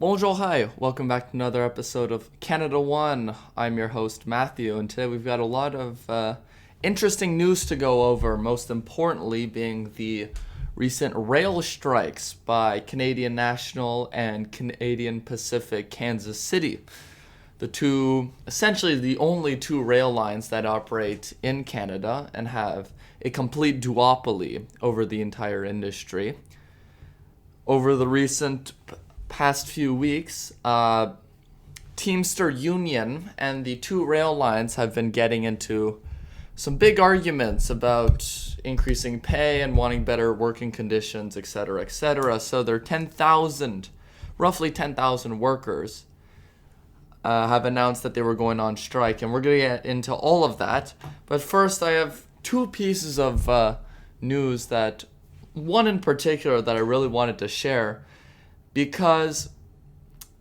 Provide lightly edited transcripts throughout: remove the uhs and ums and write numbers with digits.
Bonjour, hi. Welcome back to another episode of CanadaOne. I'm your host, Matthew, and today we've got a lot of interesting news to go over, most importantly being the recent rail strikes by Canadian National and Canadian Pacific Kansas City. Essentially the only two rail lines that operate in Canada and have a complete duopoly over the entire industry. Over the recent past few weeks, Teamster Union and the two rail lines have been getting into some big arguments about increasing pay and wanting better working conditions, etc., etc. So their roughly 10,000 workers have announced that they were going on strike, and we're going to get into all of that. But first, I have two pieces of news one in particular that I really wanted to share, because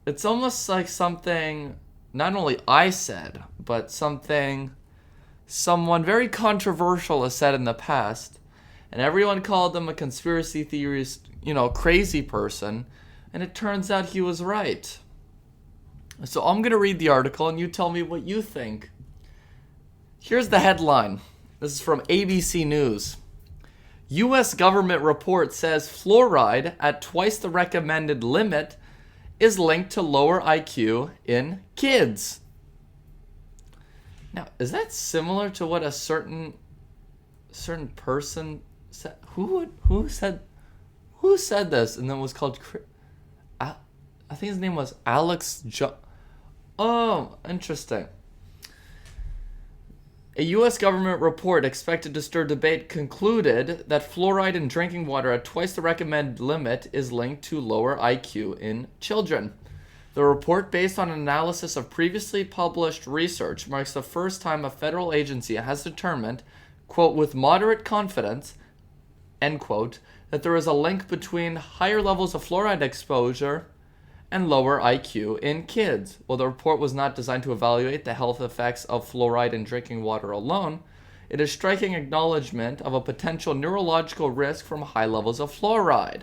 it's almost like something not only I said, but something someone very controversial has said in the past, and everyone called him a conspiracy theorist, crazy person, and it turns out he was right. So I'm going to read the article, and you tell me what you think. Here's the headline. This is from ABC News. U.S. government report says fluoride at twice the recommended limit is linked to lower IQ in kids. Now, is that similar to what a certain person said? Who said this and then was called? I think his name was Alex. Oh, interesting. A U.S. government report expected to stir debate concluded that fluoride in drinking water at twice the recommended limit is linked to lower IQ in children. The report, based on an analysis of previously published research, marks the first time a federal agency has determined, quote, with moderate confidence, end quote, that there is a link between higher levels of fluoride exposure and lower IQ in kids. While the report was not designed to evaluate the health effects of fluoride in drinking water alone, it is striking acknowledgement of a potential neurological risk from high levels of fluoride.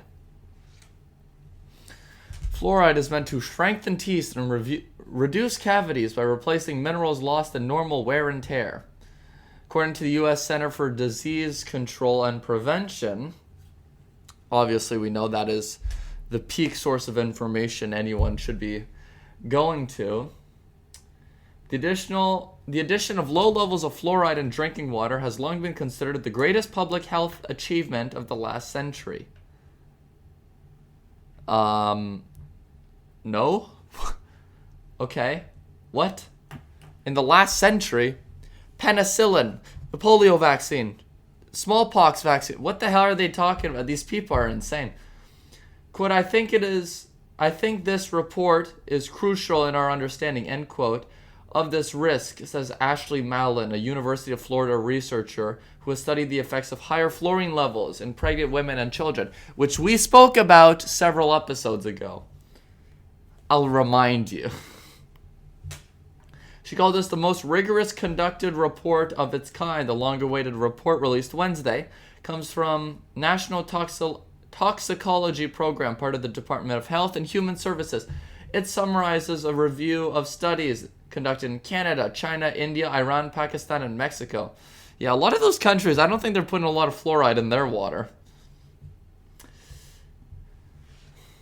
Fluoride is meant to strengthen teeth and reduce cavities by replacing minerals lost in normal wear and tear. According to the U.S. Center for Disease Control and Prevention, obviously we know that is the peak source of information anyone should be going to. The addition of low levels of fluoride in drinking water has long been considered the greatest public health achievement of the last century. No? Okay. What? In the last century? Penicillin, the polio vaccine, smallpox vaccine. What the hell are they talking about? These people are insane. Quote, I think this report is crucial in our understanding, end quote, of this risk, says Ashley Mallon, a University of Florida researcher who has studied the effects of higher fluorine levels in pregnant women and children, which we spoke about several episodes ago. I'll remind you. She called this the most rigorous conducted report of its kind. The long-awaited report released Wednesday comes from National Toxicology Program, part of the Department of Health and Human Services. It summarizes a review of studies conducted in Canada, China, India, Iran, Pakistan, and Mexico. Yeah, a lot of those countries, I don't think they're putting a lot of fluoride in their water.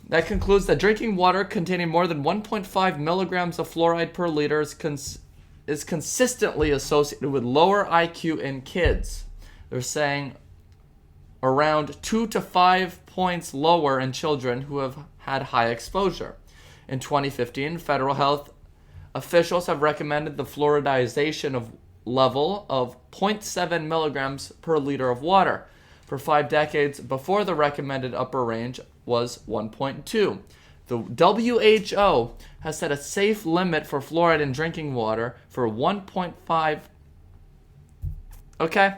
That concludes that drinking water containing more than 1.5 milligrams of fluoride per liter is consistently associated with lower IQ in kids. They're saying around 2 to 5 points lower in children who have had high exposure. In 2015, federal health officials have recommended the fluoridization of level of 0.7 milligrams per liter of water for 5 decades before the recommended upper range was 1.2. The WHO has set a safe limit for fluoride in drinking water for 1.5. Okay?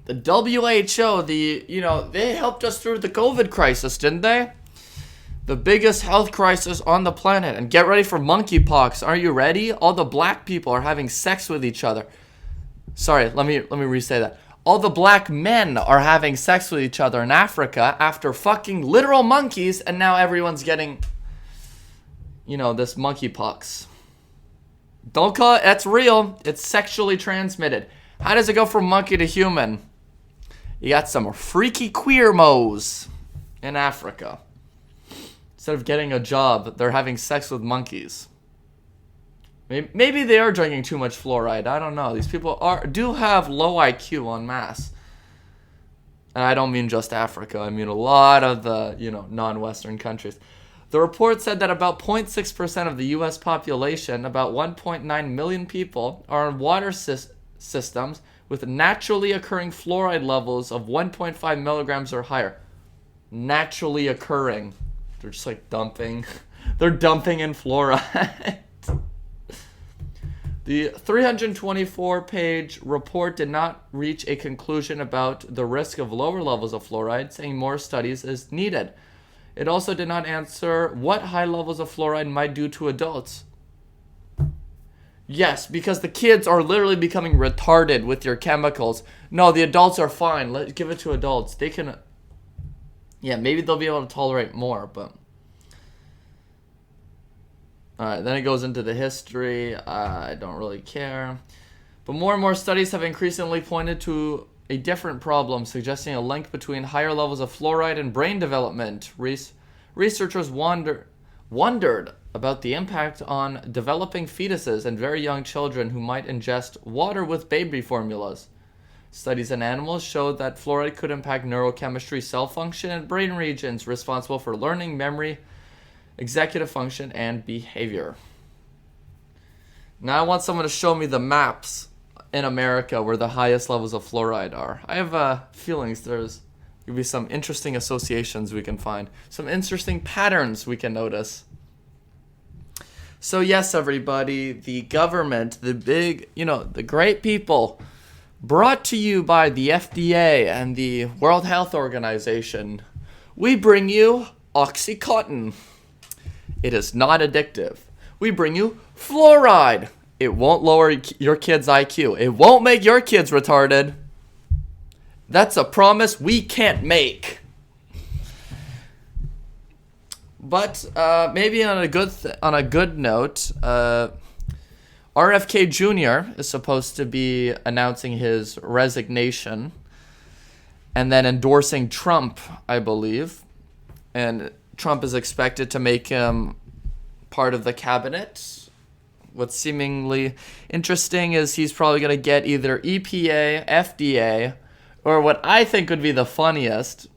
The WHO, they helped us through the COVID crisis, didn't they? The biggest health crisis on the planet. And get ready for monkeypox. Are you ready? All the black people are having sex with each other. Sorry, let me re-say that. All the black men are having sex with each other in Africa after fucking literal monkeys, and now everyone's getting this monkeypox. Don't call it, that's real. It's sexually transmitted. How does it go from monkey to human? You got some freaky queer moes in Africa. Instead of getting a job, they're having sex with monkeys. Maybe they are drinking too much fluoride. I don't know. These people do have low IQ en masse. And I don't mean just Africa. I mean a lot of the, non-Western countries. The report said that about 0.6% of the U.S. population, about 1.9 million people, are on water systems with naturally occurring fluoride levels of 1.5 milligrams or higher. Naturally occurring. They're just like dumping. They're dumping in fluoride. The 324-page report did not reach a conclusion about the risk of lower levels of fluoride, saying more studies is needed. It also did not answer what high levels of fluoride might do to adults. Yes, because the kids are literally becoming retarded with your chemicals. No, the adults are fine. Let's give it to adults. They can... Yeah, maybe they'll be able to tolerate more, but... Alright, then it goes into the history. I don't really care. But more and more studies have increasingly pointed to a different problem, suggesting a link between higher levels of fluoride and brain development. Researchers wondered about the impact on developing fetuses and very young children who might ingest water with baby formulas. Studies in animals showed that fluoride could impact neurochemistry, cell function, and brain regions responsible for learning, memory, executive function, and behavior. Now I want someone to show me the maps in America where the highest levels of fluoride are. I have feelings there's going to be some interesting associations we can find. Some interesting patterns we can notice. So yes, everybody, the government, the big, the great people, brought to you by the FDA and the World Health Organization, we bring you Oxycontin. It is not addictive. We bring you fluoride. It won't lower your kid's IQ. It won't make your kids retarded. That's a promise we can't make. But maybe on a good note, RFK Jr. is supposed to be announcing his resignation and then endorsing Trump, I believe. And Trump is expected to make him part of the cabinet. What's seemingly interesting is he's probably going to get either EPA, FDA, or what I think would be the funniest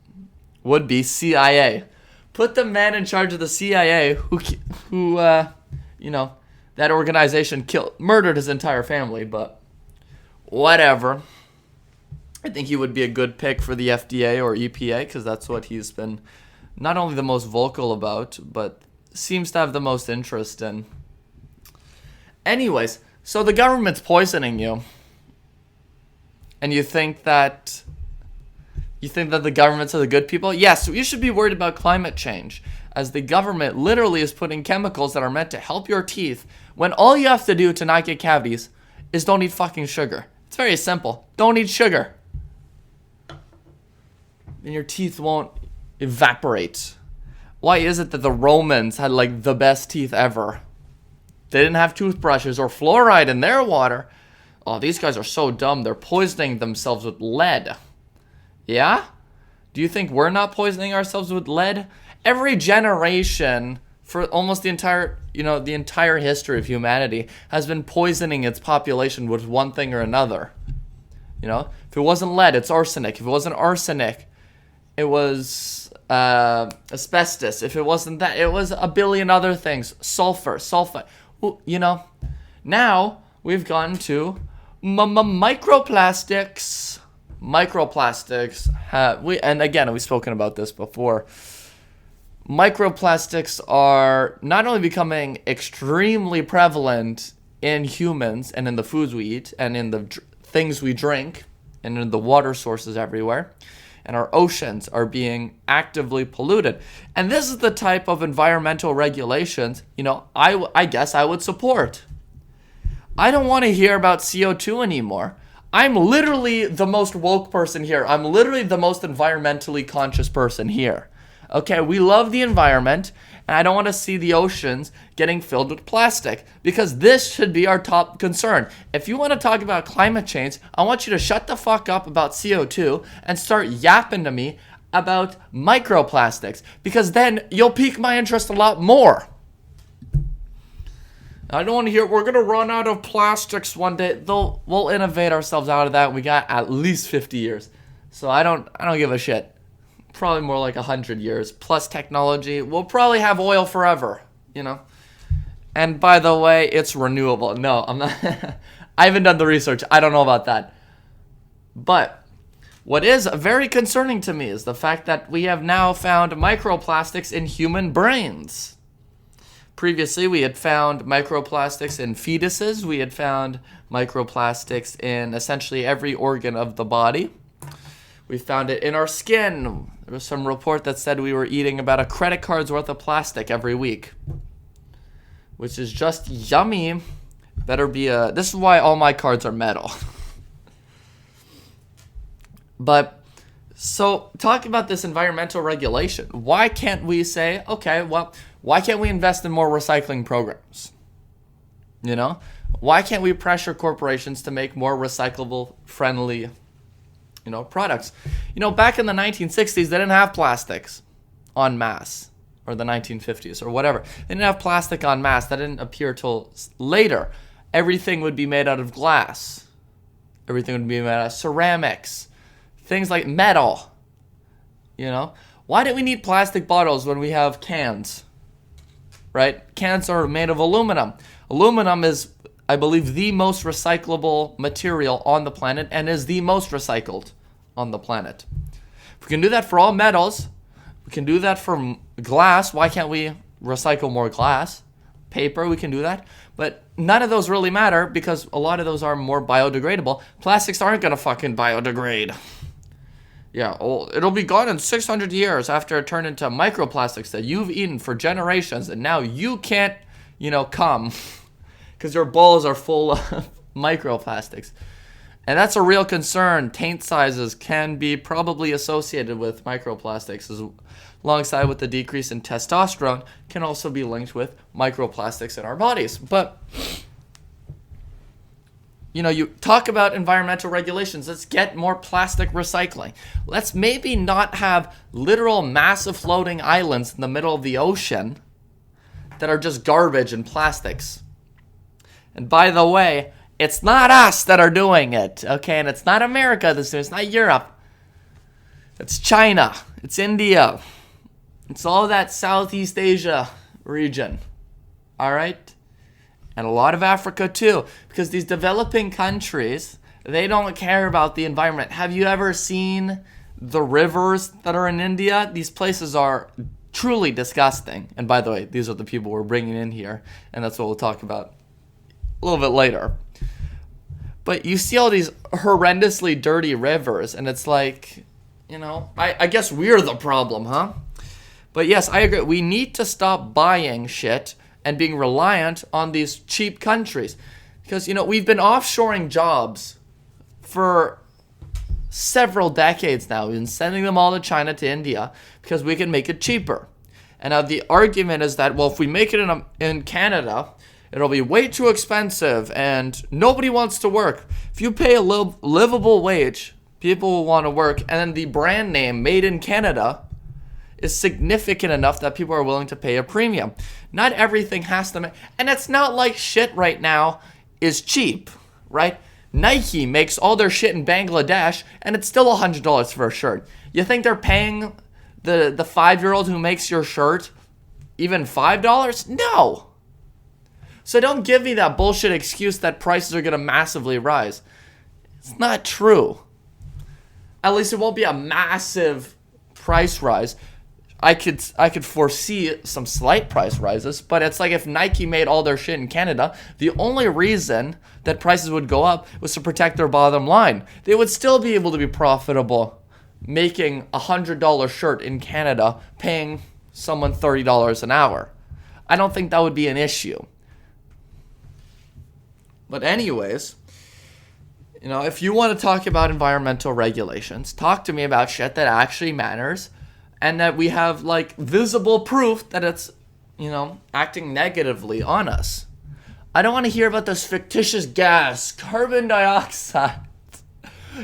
would be CIA. Put the man in charge of the CIA who that organization murdered his entire family, but whatever. I think he would be a good pick for the FDA or EPA because that's what he's been not only the most vocal about, but seems to have the most interest in. Anyways, so the government's poisoning you. And you think that the government's are the good people? Yes, you should be worried about climate change, as the government literally is putting chemicals that are meant to help your teeth when all you have to do to not get cavities is don't eat fucking sugar. It's very simple. Don't eat sugar. And your teeth won't evaporate. Why is it that the Romans had the best teeth ever? They didn't have toothbrushes or fluoride in their water. Oh, these guys are so dumb. They're poisoning themselves with lead. Yeah? Do you think we're not poisoning ourselves with lead? Every generation for almost the entire history of humanity has been poisoning its population with one thing or another. If it wasn't lead, it's arsenic. If it wasn't arsenic, it was asbestos. If it wasn't that, it was a billion other things. Sulfur, sulfite. Now we've gotten to microplastics. Microplastics. And again, we've spoken about this before. Microplastics are not only becoming extremely prevalent in humans and in the foods we eat and in the things we drink and in the water sources everywhere, and our oceans are being actively polluted. And this is the type of environmental regulations, I guess I would support. I don't want to hear about CO2 anymore. I'm literally the most woke person here. I'm literally the most environmentally conscious person here. Okay, we love the environment, And I don't want to see the oceans getting filled with plastic, because this should be our top concern. If you want to talk about climate change, I want you to shut the fuck up about CO2 and start yapping to me about microplastics, because then you'll pique my interest a lot more. I don't want to hear we're going to run out of plastics one day. Though we'll innovate ourselves out of that. We got at least 50 years. So I don't give a shit. Probably more like 100 years plus technology. We'll probably have oil forever, And by the way, it's renewable. No, I'm not. I haven't done the research. I don't know about that. But what is very concerning to me is the fact that we have now found microplastics in human brains. Previously, we had found microplastics in fetuses. We had found microplastics in essentially every organ of the body. We found it in our skin. There was some report that said we were eating about a credit card's worth of plastic every week, which is just yummy. This is why all my cards are metal. But, so talking about this environmental regulation, why can't we say, okay, well, why can't we invest in more recycling programs? Why can't we pressure corporations to make more recyclable friendly, products? Back in the 1960s, they didn't have plastics en masse, or the 1950s or whatever. They didn't have plastic en masse. That didn't appear till later. Everything would be made out of glass. Everything would be made out of ceramics. Things like metal. Why do we need plastic bottles when we have cans? Right? Cans are made of aluminum. Aluminum is, I believe, the most recyclable material on the planet and is the most recycled on the planet. If we can do that for all metals, we can do that for glass. Why can't we recycle more glass? Paper, we can do that. But none of those really matter because a lot of those are more biodegradable. Plastics aren't going to fucking biodegrade. Yeah, it'll be gone in 600 years after it turned into microplastics that you've eaten for generations, and now you can't, come because your bowls are full of microplastics. And that's a real concern. Taint sizes can be probably associated with microplastics, alongside with the decrease in testosterone can also be linked with microplastics in our bodies. But you talk about environmental regulations. Let's get more plastic recycling. Let's maybe not have literal massive floating islands in the middle of the ocean that are just garbage and plastics. And by the way, it's not us that are doing it, okay? And it's not America that's doing it. It's not Europe. It's China. It's India. It's all that Southeast Asia region, all right? And a lot of Africa too, because these developing countries, they don't care about the environment. Have you ever seen the rivers that are in India? These places are truly disgusting. And by the way, these are the people we're bringing in here, and that's what we'll talk about a little bit later. But you see all these horrendously dirty rivers, and it's like, I guess we're the problem, huh? But yes, I agree. We need to stop buying shit and being reliant on these cheap countries. Because, we've been offshoring jobs for several decades now. We've been sending them all to China, to India, because we can make it cheaper. And now the argument is that, well, if we make it in Canada, it'll be way too expensive and nobody wants to work. If you pay a livable wage, people will want to work. And then the brand name, Made in Canada, is significant enough that people are willing to pay a premium. Not everything has to and it's not like shit right now is cheap, right? Nike makes all their shit in Bangladesh and it's still $100 for a shirt. You think they're paying the 5-year-old who makes your shirt even $5? No. So don't give me that bullshit excuse that prices are going to massively rise. It's not true. At least it won't be a massive price rise. I could foresee some slight price rises, but it's like if Nike made all their shit in Canada, the only reason that prices would go up was to protect their bottom line. They would still be able to be profitable making a $100 shirt in Canada, paying someone $30 an hour. I don't think that would be an issue. But anyways, if you want to talk about environmental regulations, talk to me about shit that actually matters and that we have visible proof that it's acting negatively on us. I don't want to hear about this fictitious gas, carbon dioxide.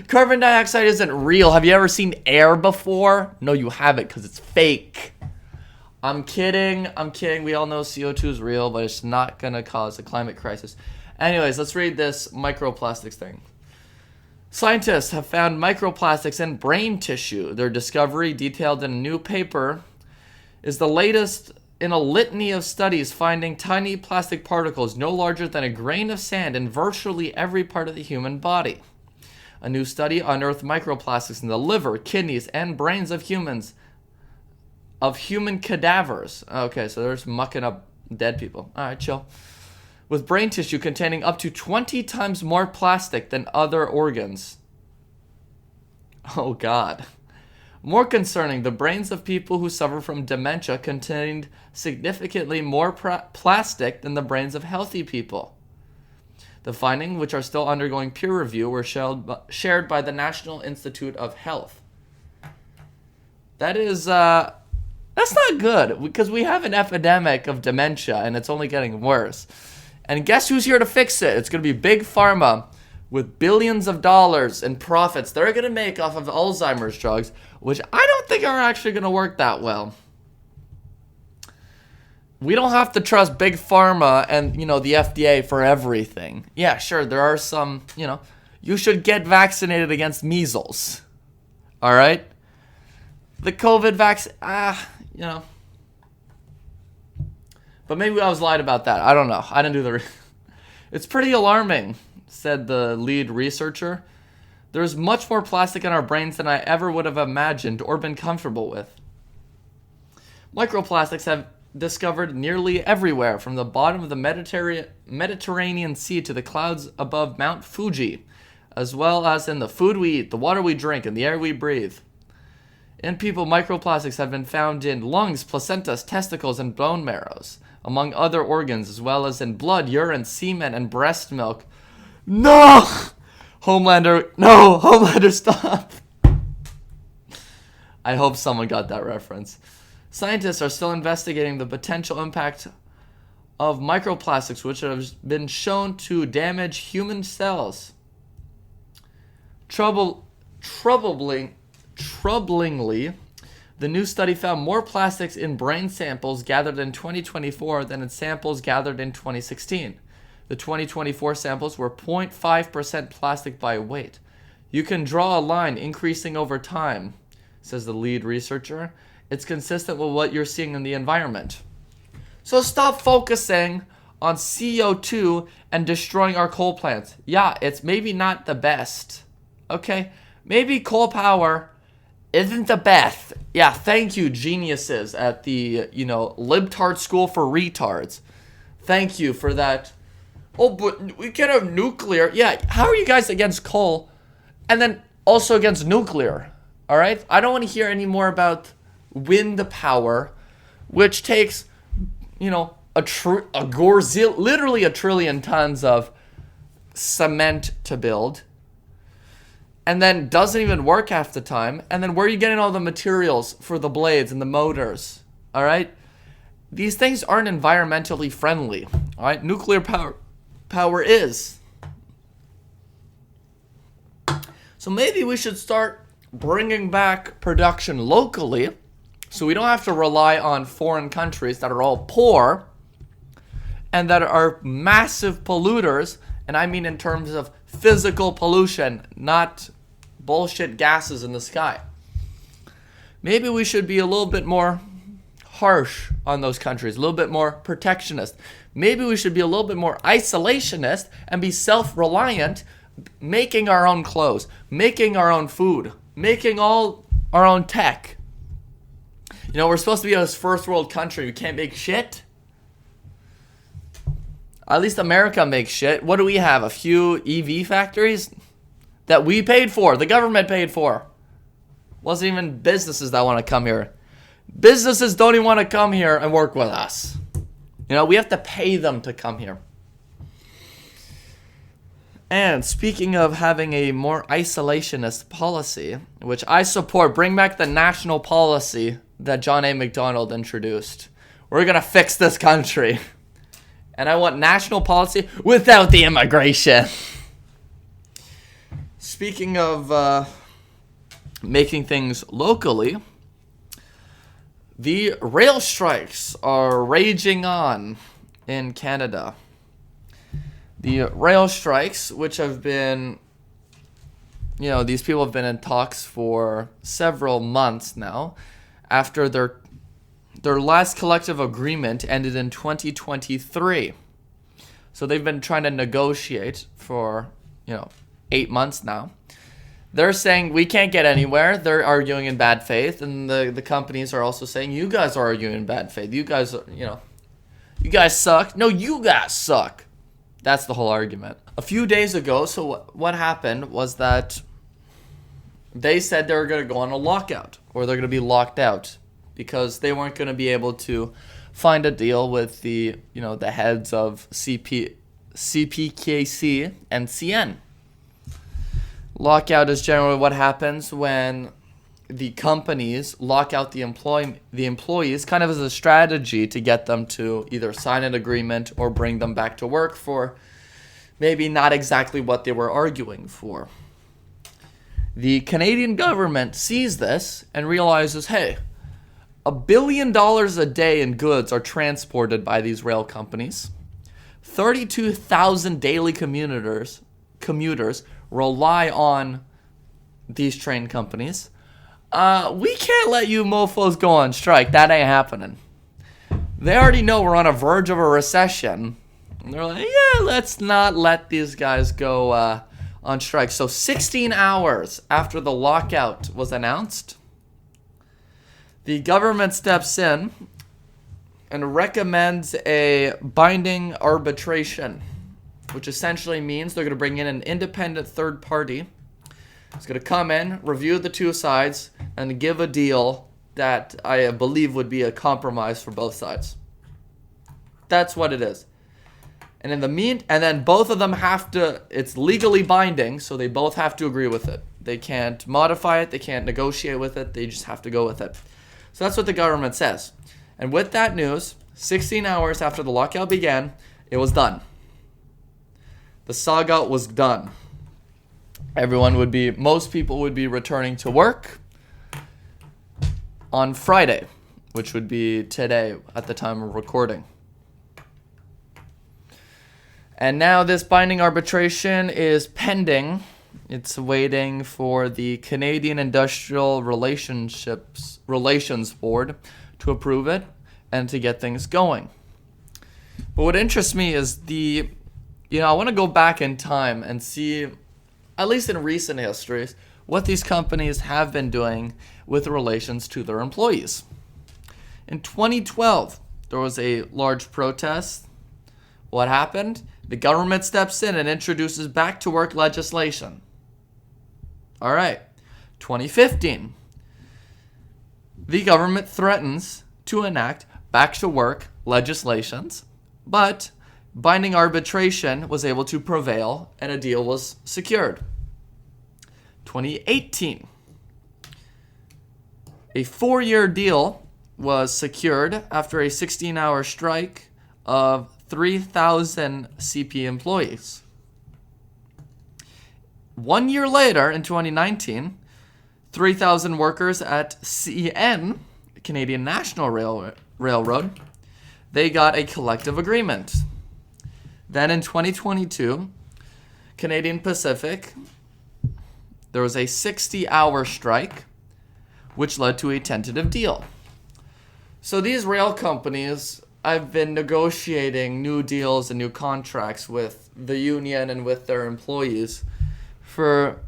Carbon dioxide isn't real. Have you ever seen air before? No, you haven't, because it's fake. I'm kidding. We all know CO2 is real, but it's not going to cause a climate crisis. Anyways, let's read this microplastics thing. Scientists have found microplastics in brain tissue. Their discovery, detailed in a new paper, is the latest in a litany of studies finding tiny plastic particles no larger than a grain of sand in virtually every part of the human body. A new study unearthed microplastics in the liver, kidneys, and brains of human cadavers. Okay, so they're just mucking up dead people. All right, chill. With brain tissue containing up to 20 times more plastic than other organs. Oh, God. More concerning, the brains of people who suffer from dementia contained significantly more plastic than the brains of healthy people. The findings, which are still undergoing peer review, were shared by the National Institute of Health. That's not good, because we have an epidemic of dementia, and it's only getting worse. And guess who's here to fix it? It's going to be Big Pharma with billions of dollars in profits they're going to make off of Alzheimer's drugs, which I don't think are actually going to work that well. We don't have to trust Big Pharma and, the FDA for everything. Yeah, sure, there are some, you should get vaccinated against measles. All right? The COVID vaccine, But maybe I was lied about that. I don't know. I didn't do the... It's pretty alarming, said the lead researcher. There's much more plastic in our brains than I ever would have imagined or been comfortable with. Microplastics have discovered nearly everywhere, from the bottom of the Mediterranean Sea to the clouds above Mount Fuji, as well as in the food we eat, the water we drink, and the air we breathe. In people, microplastics have been found in lungs, placentas, testicles, and bone marrows, among other organs, as well as in blood, urine, semen, and breast milk. No! Homelander, stop! I hope someone got that reference. Scientists are still investigating the potential impact of microplastics, which have been shown to damage human cells. Troublingly, the new study found more plastics in brain samples gathered in 2024 than in samples gathered in 2016. The 2024 samples were 0.5% plastic by weight. You can draw a line increasing over time, says the lead researcher. It's consistent with what you're seeing in the environment. So stop focusing on CO2 and destroying our coal plants. Yeah, it's maybe not the best. Okay? Maybe coal power isn't the best. Yeah, thank you, geniuses at the, libtard school for retards. Thank you for that. Oh, but we can have nuclear. Yeah, how are you guys against coal and then also against nuclear? All right? I don't want to hear any more about wind power, which takes, literally a trillion tons of cement to build, and then doesn't even work half the time. And then where are you getting all the materials for the blades and the motors? All right? These things aren't environmentally friendly. All right? Nuclear power is. So maybe we should start bringing back production locally, so we don't have to rely on foreign countries that are all poor and that are massive polluters. And I mean in terms of physical pollution, not bullshit gases in the sky. Maybe we should be a little bit more harsh on those countries, a little bit more protectionist. Maybe we should be a little bit more isolationist and be self-reliant, making our own clothes, making our own food, making all our own tech. We're supposed to be a first world country. We can't make shit. At least America makes shit. What do we have? A few EV factories that we paid for. The government paid for. Wasn't even businesses that want to come here. Businesses don't even want to come here and work with us. We have to pay them to come here. And speaking of having a more isolationist policy, which I support, bring back the national policy that John A. MacDonald introduced, We're going to fix this country. And I want national policy without the immigration. Speaking of making things locally, the rail strikes are raging on in Canada. The rail strikes, which have been, these people have been in talks for several months now, after their last collective agreement ended in 2023. So they've been trying to negotiate for, 8 months now. They're saying we can't get anywhere. They're arguing in bad faith. And the companies are also saying, you guys are arguing in bad faith. You guys, you guys suck. No, you guys suck. That's the whole argument. A few days ago, so what happened was that they said they were going to go on a lockout, or they're going to be locked out, because they weren't going to be able to find a deal with the heads of CPKC and CN. Lockout is generally what happens when the companies lock out the employees, kind of as a strategy to get them to either sign an agreement or bring them back to work for maybe not exactly what they were arguing for. The Canadian government sees this and realizes, hey, $1 billion a day in goods are transported by these rail companies. 32,000 daily commuters rely on these train companies. We can't let you mofos go on strike. That ain't happening. They already know we're on a verge of a recession. And they're like, yeah, let's not let these guys go on strike. So 16 hours after the lockout was announced, the government steps in and recommends a binding arbitration, which essentially means they're going to bring in an independent third party. It's going to come in, review the two sides, and give a deal that I believe would be a compromise for both sides. That's what it is. And and then both of them have to, it's legally binding, so they both have to agree with it. They can't modify it, they can't negotiate with it, they just have to go with it. So that's what the government says. And with that news, 16 hours after the lockout began, it was done. The saga was done. Most people would be returning to work on Friday, which would be today at the time of recording. And now this binding arbitration is pending. It's waiting for the Canadian Industrial Relations Board to approve it and to get things going. But what interests me is I want to go back in time and see, at least in recent histories, what these companies have been doing with relations to their employees. In 2012, there was a large protest. What happened? The government steps in and introduces back to work legislation. All right. 2015, the government threatens to enact back to work legislations, but binding arbitration was able to prevail and a deal was secured. 2018, a 4-year deal was secured after a 16-hour strike of 3,000 CP employees. 1 year later, in 2019, 3,000 workers at CN, Canadian National Railroad, they got a collective agreement. Then in 2022, Canadian Pacific, there was a 60-hour strike, which led to a tentative deal. So these rail companies, I've been negotiating new deals and new contracts with the union and with their employees for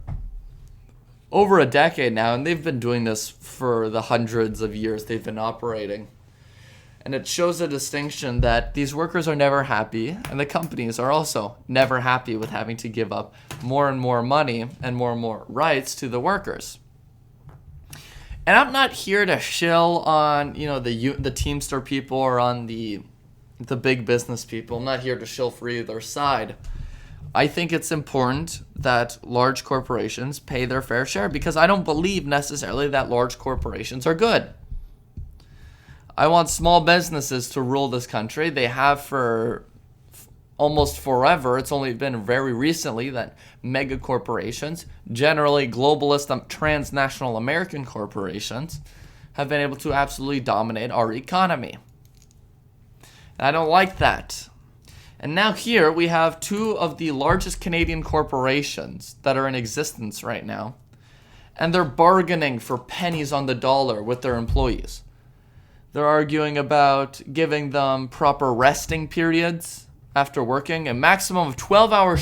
over a decade now, and they've been doing this for the hundreds of years they've been operating. And it shows a distinction that these workers are never happy, and the companies are also never happy with having to give up more and more money and more rights to the workers. And I'm not here to shill on, the Teamster people or on the big business people. I'm not here to shill for either side. I think it's important that large corporations pay their fair share, because I don't believe necessarily that large corporations are good. I want small businesses to rule this country. They have for almost forever. It's only been very recently that mega corporations, generally globalist transnational American corporations, have been able to absolutely dominate our economy. And I don't like that. And now here we have two of the largest Canadian corporations that are in existence right now. And they're bargaining for pennies on the dollar with their employees. They're arguing about giving them proper resting periods after working. A maximum of 12-hour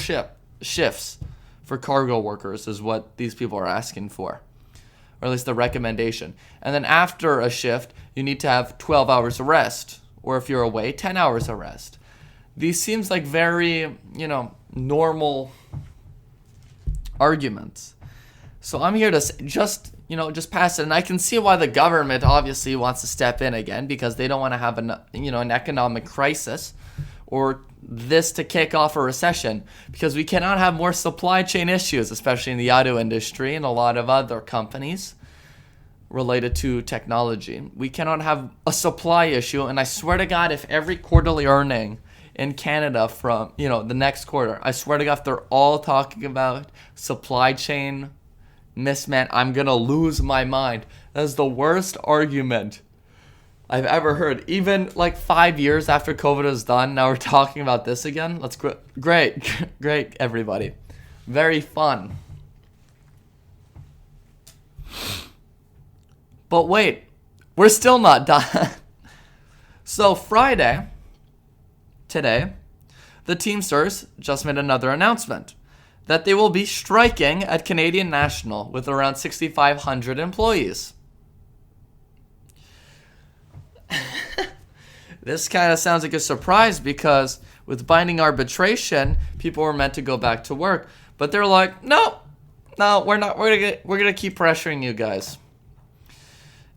shifts for cargo workers is what these people are asking for. Or at least the recommendation. And then after a shift, you need to have 12 hours of rest. Or if you're away, 10 hours of rest. These seems like very, normal arguments. So I'm here to just pass it. And I can see why the government obviously wants to step in again, because they don't want to have an economic crisis or this to kick off a recession, because we cannot have more supply chain issues, especially in the auto industry and a lot of other companies related to technology. We cannot have a supply issue. And I swear to God, if every quarterly earning in Canada from, the next quarter, I swear to God, if they're all talking about supply chain mismatch, I'm going to lose my mind. That is the worst argument I've ever heard. Even like 5 years after COVID is done, now we're talking about this again. That's great, everybody. Very fun. But wait, we're still not done. So Friday, today, the Teamsters just made another announcement that they will be striking at Canadian National with around 6,500 employees. This kind of sounds like a surprise, because with binding arbitration, people were meant to go back to work, but they're like, no, we're not. We're gonna keep pressuring you guys.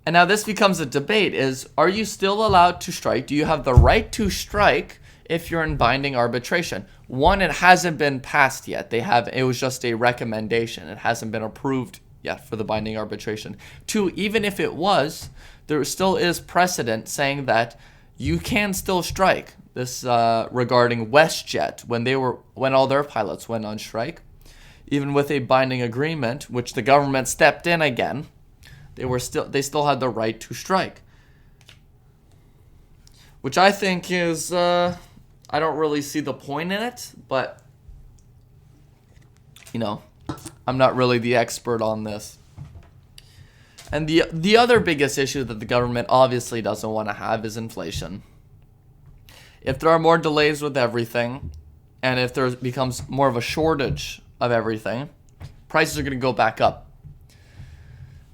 And now this becomes a debate: are you still allowed to strike? Do you have the right to strike if you're in binding arbitration? One, it hasn't been passed yet. It was just a recommendation. It hasn't been approved yet for the binding arbitration. Two, even if it was, there still is precedent saying that you can still strike. This regarding WestJet, when all their pilots went on strike, even with a binding agreement, which the government stepped in again, they still had the right to strike. Which I think is, I don't really see the point in it, but, I'm not really the expert on this. And the other biggest issue that the government obviously doesn't want to have is inflation. If there are more delays with everything, and if there becomes more of a shortage of everything, prices are going to go back up.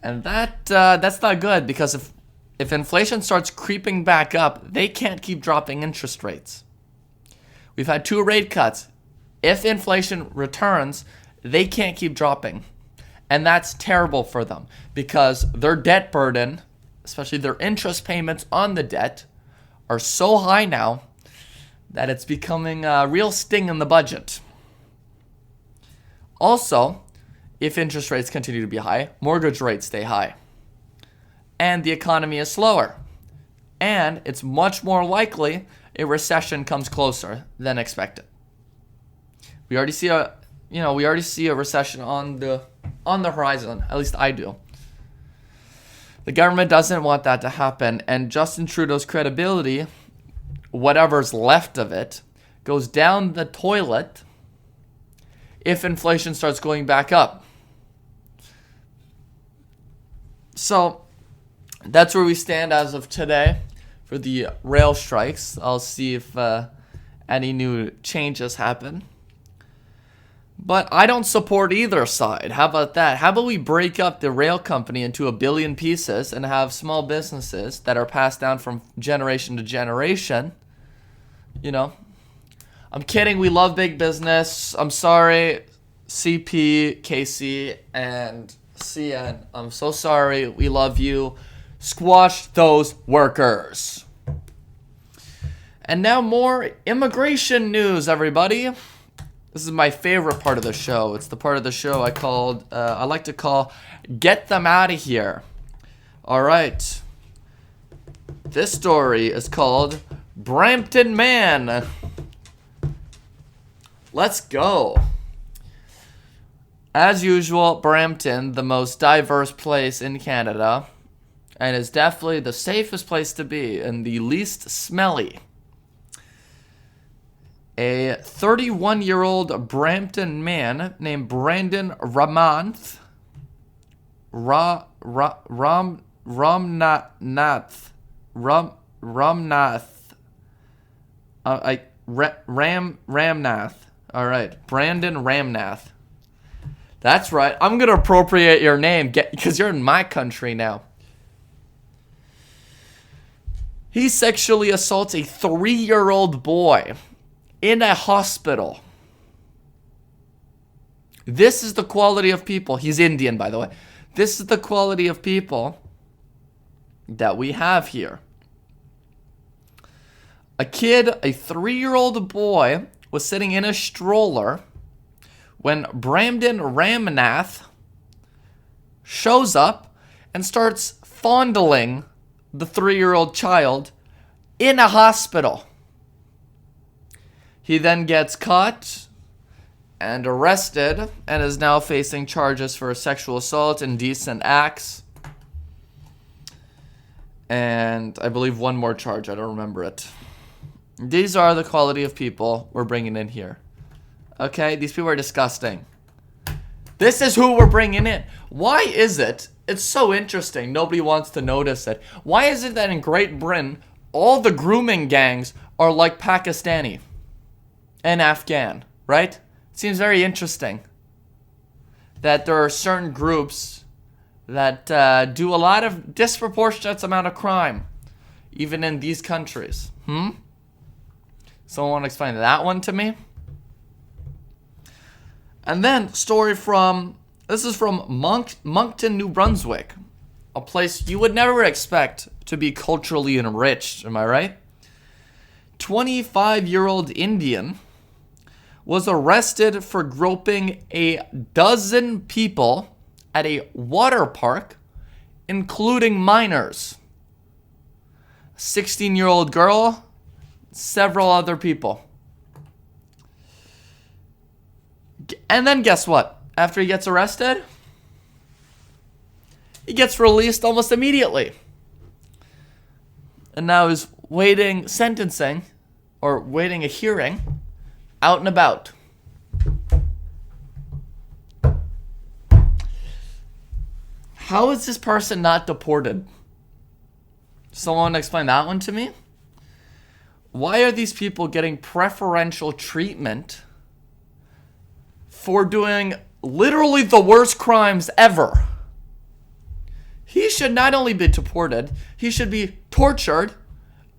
And that's not good, because if inflation starts creeping back up, they can't keep dropping interest rates. We've had 2 rate cuts. If inflation returns, they can't keep dropping. And that's terrible for them, because their debt burden, especially their interest payments on the debt, are so high now that it's becoming a real sting in the budget. Also, if interest rates continue to be high, mortgage rates stay high. And the economy is slower. And it's much more likely a recession comes closer than expected. We already see a recession on the horizon. At least I do. The government doesn't want that to happen, and Justin Trudeau's credibility, whatever's left of it, goes down the toilet if inflation starts going back up. So that's where we stand as of today for the rail strikes. I'll see if any new changes happen. But I don't support either side. How about that? How about we break up the rail company into a billion pieces and have small businesses that are passed down from generation to generation? I'm kidding. We love big business. I'm sorry, CP, KC, and CN. I'm so sorry. We love you. Squash those workers. And now more immigration news, everybody. This is my favorite part of the show. It's the part of the show I like to call Get Them Out of Here. All right. This story is called Brampton Man. Let's go. As usual, Brampton, the most diverse place in Canada, and is definitely the safest place to be and the least smelly. A 31-year-old Brampton man named Brandon Ramnath Ramnath. All right, Brandon Ramnath. That's right. I'm gonna appropriate your name because you're in my country now. He sexually assaults a 3-year-old boy in a hospital. This is the quality of people. He's Indian, by the way. This is the quality of people that we have here. A 3-year-old boy, was sitting in a stroller when Brandon Ramnath shows up and starts fondling the 3-year-old child in a hospital. He then gets caught and arrested and is now facing charges for sexual assault, indecent acts, and I believe one more charge. I don't remember it. These are the quality of people we're bringing in here. Okay? These people are disgusting. This is who we're bringing in. Why is it? It's so interesting. Nobody wants to notice it. Why is it that in Great Britain, all the grooming gangs are like Pakistani and Afghan, right? It seems very interesting that there are certain groups that do a lot of disproportionate amount of crime, even in these countries. Someone want to explain that one to me? And then, story this is from Moncton, New Brunswick, a place you would never expect to be culturally enriched, am I right? 25-year-old Indian was arrested for groping a dozen people at a water park, including minors. 16-year-old girl, several other people. And then guess what? After he gets arrested, he gets released almost immediately. And now he's waiting a hearing out and about. How is this person not deported? Someone explain that one to me? Why are these people getting preferential treatment for doing literally the worst crimes ever? He should not only be deported, he should be tortured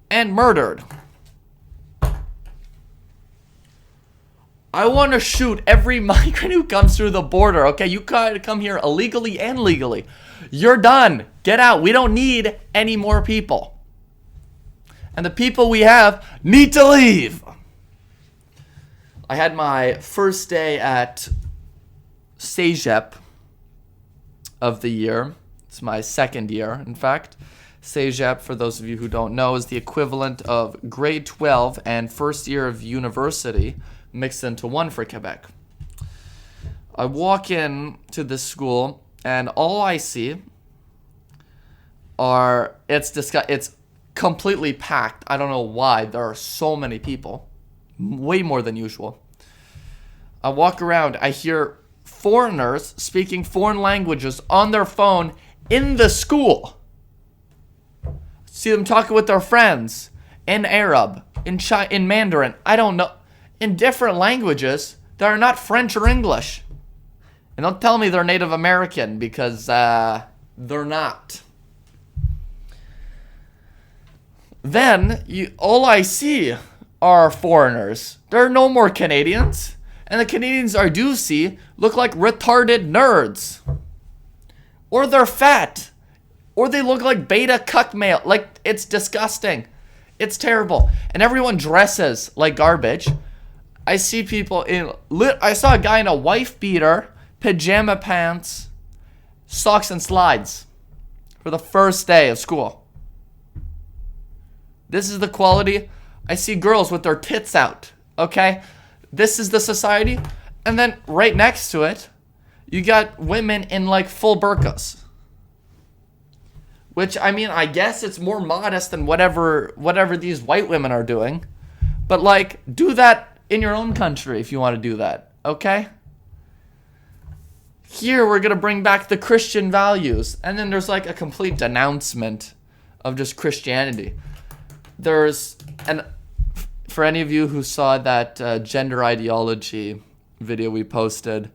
and murdered. I want to shoot every migrant who comes through the border. Okay, you gotta come here illegally and legally. You're done. Get out. We don't need any more people. And the people we have need to leave. I had my first day at CEGEP of the year. It's my second year, in fact. CEGEP, for those of you who don't know, is the equivalent of grade 12 and first year of university mixed into one for Quebec. I walk in to this school and all I see are it's completely packed. I don't know why there are so many people, way more than usual. I walk around, I hear foreigners speaking foreign languages on their phone in the school. See them talking with their friends in Arab, in Mandarin, I don't know, in different languages that are not French or English. And don't tell me they're Native American, because they're not. Then, all I see are foreigners. There are no more Canadians. And the Canadians I do see look like retarded nerds. Or they're fat. Or they look like beta cuck male. Like, it's disgusting. It's terrible. And everyone dresses like garbage. I see people I saw a guy in a wife beater, pajama pants, socks and slides for the first day of school. This is the quality. I see girls with their tits out, okay? This is the society. And then right next to it, you got women in like full burqas. Which, I mean, I guess it's more modest than whatever these white women are doing. But like, do that in your own country if you want to do that, okay? Here, we're going to bring back the Christian values. And then there's like a complete denouncement of just Christianity. And for any of you who saw that gender ideology video we posted,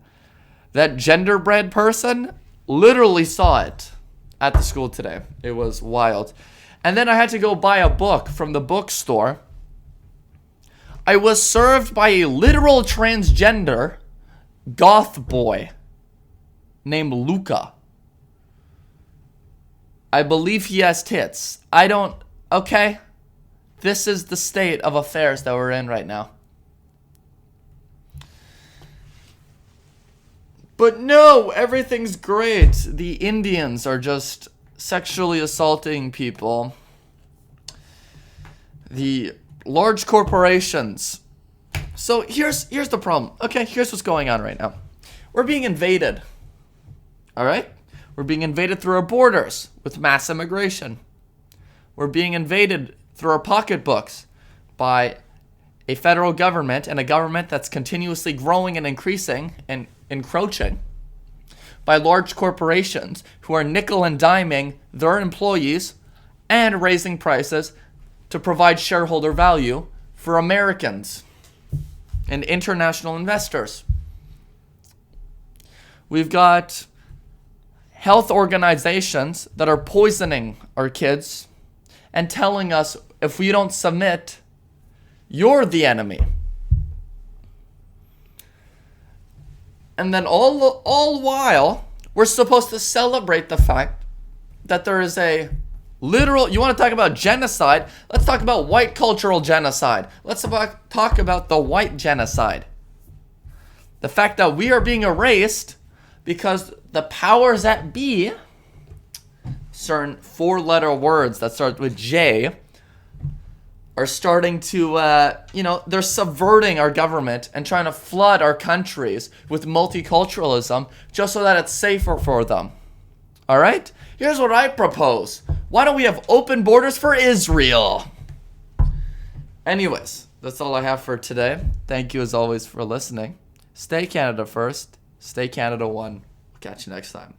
that genderbread person literally saw it at the school today. It was wild. And then I had to go buy a book from the bookstore. I was served by a literal transgender goth boy named Luca. I believe he has tits. Okay? This is the state of affairs that we're in right now. But no, everything's great. The Indians are just sexually assaulting people. The large corporations. So here's the problem. Okay, here's what's going on right now. We're being invaded. All right? We're being invaded through our borders with mass immigration. We're being invaded through our pocketbooks by a federal government and a government that's continuously growing and increasing and encroaching by large corporations who are nickel and diming their employees and raising prices to provide shareholder value for Americans and international investors. We've got health organizations that are poisoning our kids and telling us if we don't submit, you're the enemy. And then all while, we're supposed to celebrate the fact that there is a literal, you want to talk about genocide? Let's talk about white cultural genocide. Let's talk about the white genocide. The fact that we are being erased because the powers that be, certain 4-letter words that start with J, are starting to, they're subverting our government and trying to flood our countries with multiculturalism just so that it's safer for them. All right? Here's what I propose. Why don't we have open borders for Israel? Anyways, that's all I have for today. Thank you as always for listening. Stay Canada first. Stay CanadaOne. Catch you next time.